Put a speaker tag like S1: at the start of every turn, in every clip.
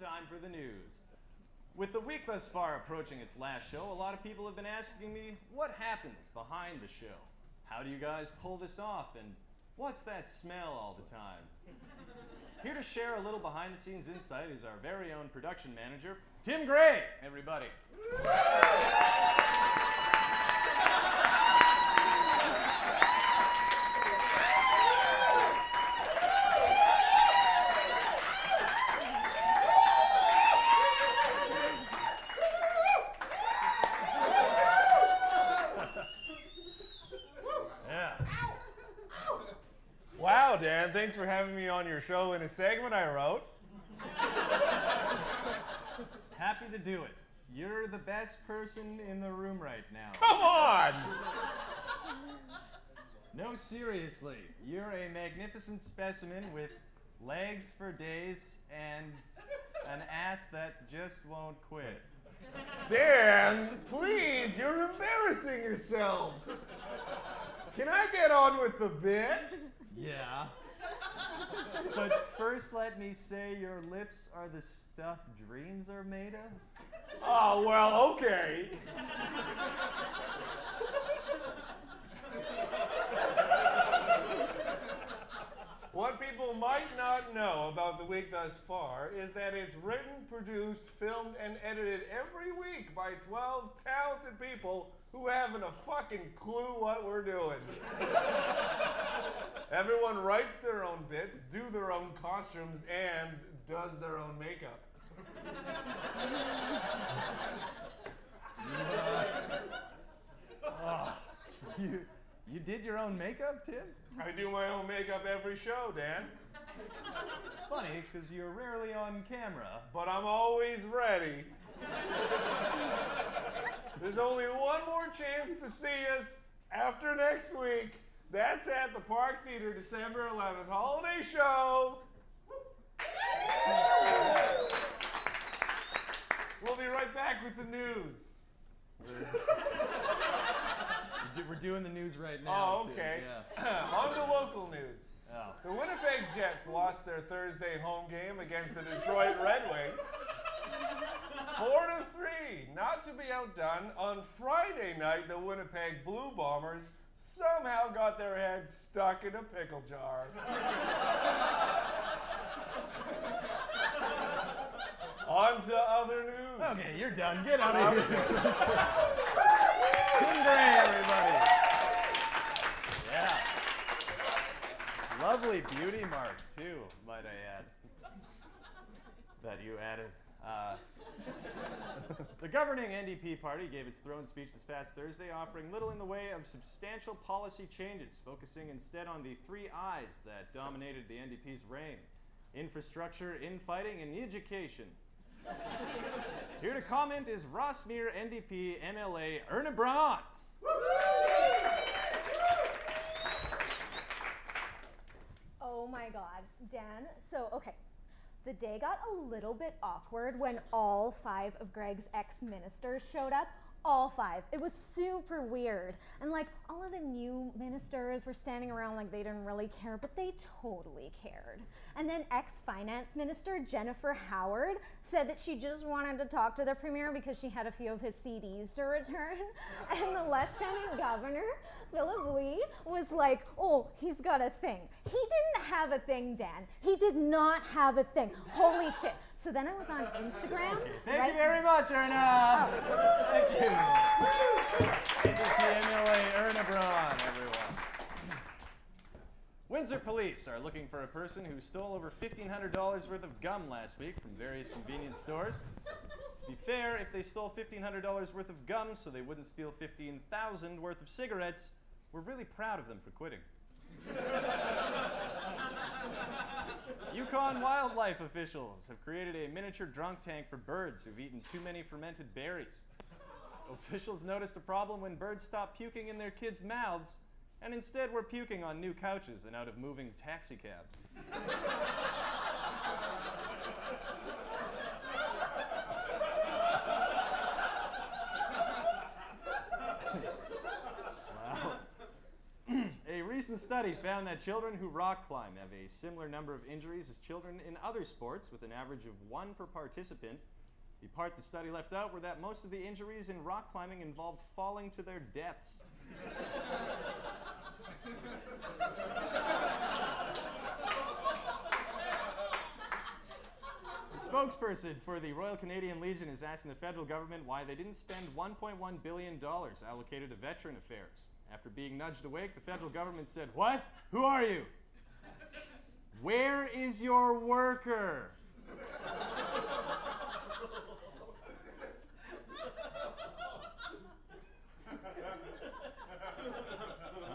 S1: time for the news. With the week thus far approaching its last show, a lot of people have been asking me what happens behind the show. How do you guys pull this off, and what's that smell all the time? Here to share a little behind-the-scenes insight is our very own production manager, Tim Gray, everybody.
S2: Wow, Dan, thanks for having me on your show in a segment I wrote.
S1: Happy to do it. You're the best person in the room right now.
S2: Come on!
S1: No, seriously. You're a magnificent specimen with legs for days and an ass that just won't quit.
S2: Dan, please, you're embarrassing yourself. Can I get on with the bit?
S1: Yeah. But first let me say your lips are the stuff dreams are made of.
S2: Oh, well, okay. What people might not know about the week thus far is that it's written, produced, filmed, and edited every week by 12 talented people who haven't a fucking clue what we're doing. Everyone writes their own bits, do their own costumes, and does their own makeup.
S1: You did your own makeup, Tim?
S2: I do my own makeup every show, Dan.
S1: Funny, because you're rarely on camera.
S2: But I'm always ready. There's only one more chance to see us after next week. That's at the Park Theater, December 11th. Holiday show! We'll be right back with the news.
S1: We're doing the news right now.
S2: Oh, okay.
S1: Too. Yeah.
S2: On to local news.
S1: Oh.
S2: The Winnipeg Jets lost their Thursday home game against the Detroit Red Wings. 4-3. Not to be outdone, on Friday night, the Winnipeg Blue Bombers somehow got their heads stuck in a pickle jar. On to other news.
S1: Okay, you're done. Get out of here. Tim Gray, everybody. Yeah. Lovely beauty mark, too, might I add. That you added. The governing NDP party gave its throne speech this past Thursday, offering little in the way of substantial policy changes, focusing instead on the three I's that dominated the NDP's reign: infrastructure, infighting, and education. Here to comment is Rossmere NDP MLA Erna Braun.
S3: Oh my God, Dan. So, okay. The day got a little bit awkward when all 5 of Greg's ex-ministers showed up. All 5. It was super weird. And like all of the new ministers were standing around like they didn't really care, but they totally cared. And then ex-finance minister Jennifer Howard said that she just wanted to talk to the premier because she had a few of his CDs to return. And the lieutenant governor, Philip Lee, was like, oh, he's got a thing. He didn't have a thing, Dan. He did not have a thing. Holy shit. So then I was on Instagram.
S1: Okay, thank you very much, Erna. Oh. Thank you. NDP MLA Erna Braun, everyone. Windsor police are looking for a person who stole over $1,500 worth of gum last week from various convenience stores. To be fair, if they stole $1,500 worth of gum so they wouldn't steal $15,000 worth of cigarettes, we're really proud of them for quitting. Yukon wildlife officials have created a miniature drunk tank for birds who've eaten too many fermented berries. Officials noticed a problem when birds stopped puking in their kids' mouths and instead were puking on new couches and out of moving taxi cabs. Wow. A recent recent study found that children who rock climb have a similar number of injuries as children in other sports, with an average of 1 per participant. The part the study left out were that most of the injuries in rock climbing involved falling to their deaths. The spokesperson for the Royal Canadian Legion is asking the federal government why they didn't spend $1.1 billion allocated to veteran affairs. After being nudged awake, the federal government said, "What? Who are you? Where is your worker?" All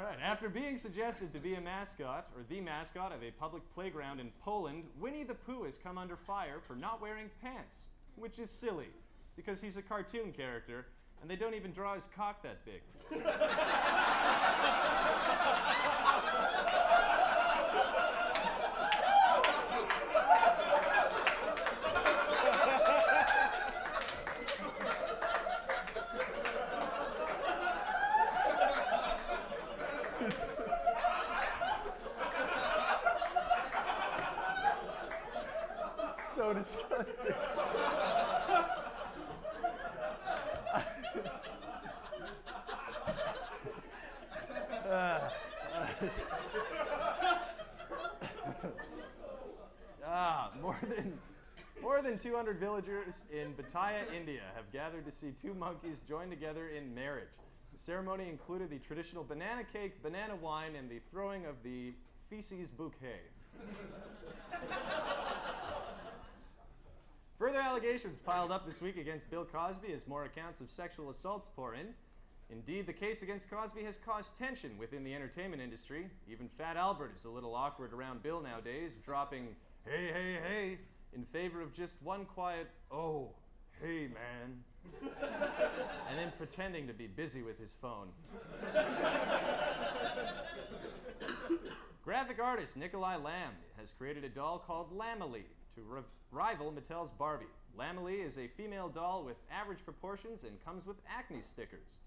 S1: right. After being suggested to be a mascot, or the mascot of a public playground in Poland, Winnie-the-Pooh has come under fire for not wearing pants, which is silly, because he's a cartoon character, and they don't even draw his cock that big. So disgusting. More than 200 villagers in Bataya, India have gathered to see 2 monkeys join together in marriage. The ceremony included the traditional banana cake, banana wine, and the throwing of the feces bouquet. Further allegations piled up this week against Bill Cosby as more accounts of sexual assaults pour in. Indeed, the case against Cosby has caused tension within the entertainment industry. Even Fat Albert is a little awkward around Bill nowadays, dropping "hey, hey, hey" in favor of just one quiet "oh, hey, man," and then pretending to be busy with his phone. Graphic artist Nikolai Lamb has created a doll called Lamely to rival Mattel's Barbie. Lamely is a female doll with average proportions and comes with acne stickers.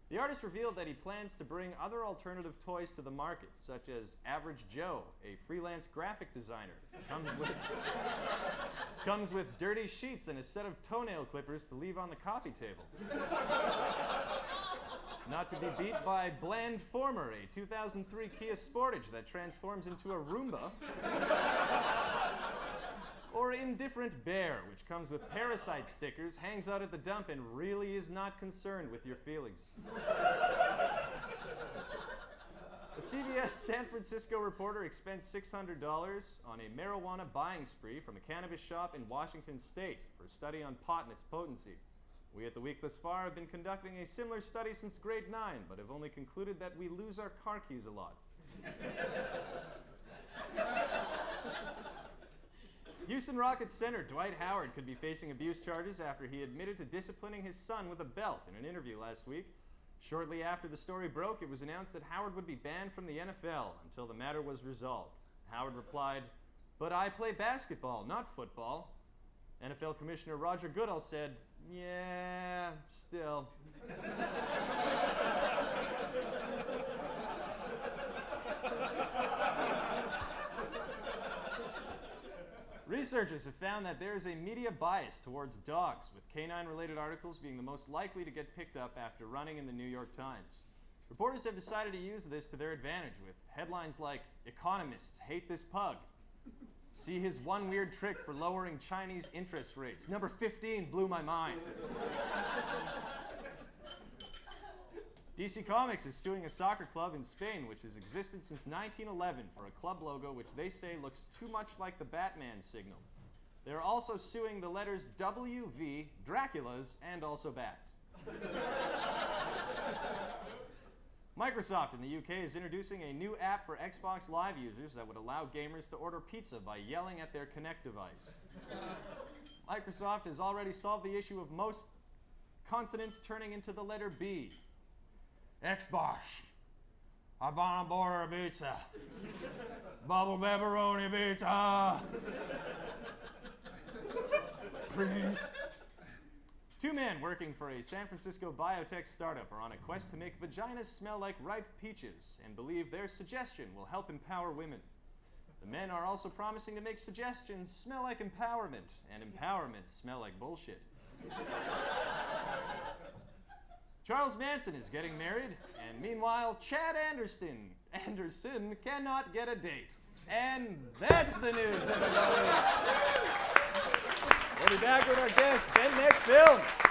S1: The artist revealed that he plans to bring other alternative toys to the market, such as Average Joe, a freelance graphic designer. Comes with dirty sheets and a set of toenail clippers to leave on the coffee table. Not to be beat by Bland Former, a 2003 Kia Sportage that transforms into a Roomba. Or Indifferent Bear, which comes with parasite stickers, hangs out at the dump, and really is not concerned with your feelings. A CBS San Francisco reporter spent $600 on a marijuana buying spree from a cannabis shop in Washington State for a study on pot and its potency. We at The Week Thus Far have been conducting a similar study since grade 9, but have only concluded that we lose our car keys a lot. Houston Rockets center Dwight Howard could be facing abuse charges after he admitted to disciplining his son with a belt in an interview last week. Shortly after the story broke, it was announced that Howard would be banned from the NFL until the matter was resolved. Howard replied, "But I play basketball, not football." NFL Commissioner Roger Goodell said, "Yeah, still." Researchers have found that there is a media bias towards dogs, with canine-related articles being the most likely to get picked up after running in the New York Times. Reporters have decided to use this to their advantage, with headlines like, "Economists hate this pug." "See his one weird trick for lowering Chinese interest rates. Number 15 blew my mind." DC Comics is suing a soccer club in Spain which has existed since 1911 for a club logo which they say looks too much like the Batman signal. They're also suing the letters WV, Draculas, and also bats. Microsoft in the UK is introducing a new app for Xbox Live users that would allow gamers to order pizza by yelling at their Kinect device. Microsoft has already solved the issue of most consonants turning into the letter B. Xbox. I want to order a pizza. Bubble pepperoni pizza. Please. Two men working for a San Francisco biotech startup are on a quest to make vaginas smell like ripe peaches and believe their suggestion will help empower women. The men are also promising to make suggestions smell like empowerment and empowerment smell like bullshit. Charles Manson is getting married, and meanwhile, Chad Anderson cannot get a date. And that's the news, everybody. We'll be back with our guest, Ben Neck Films.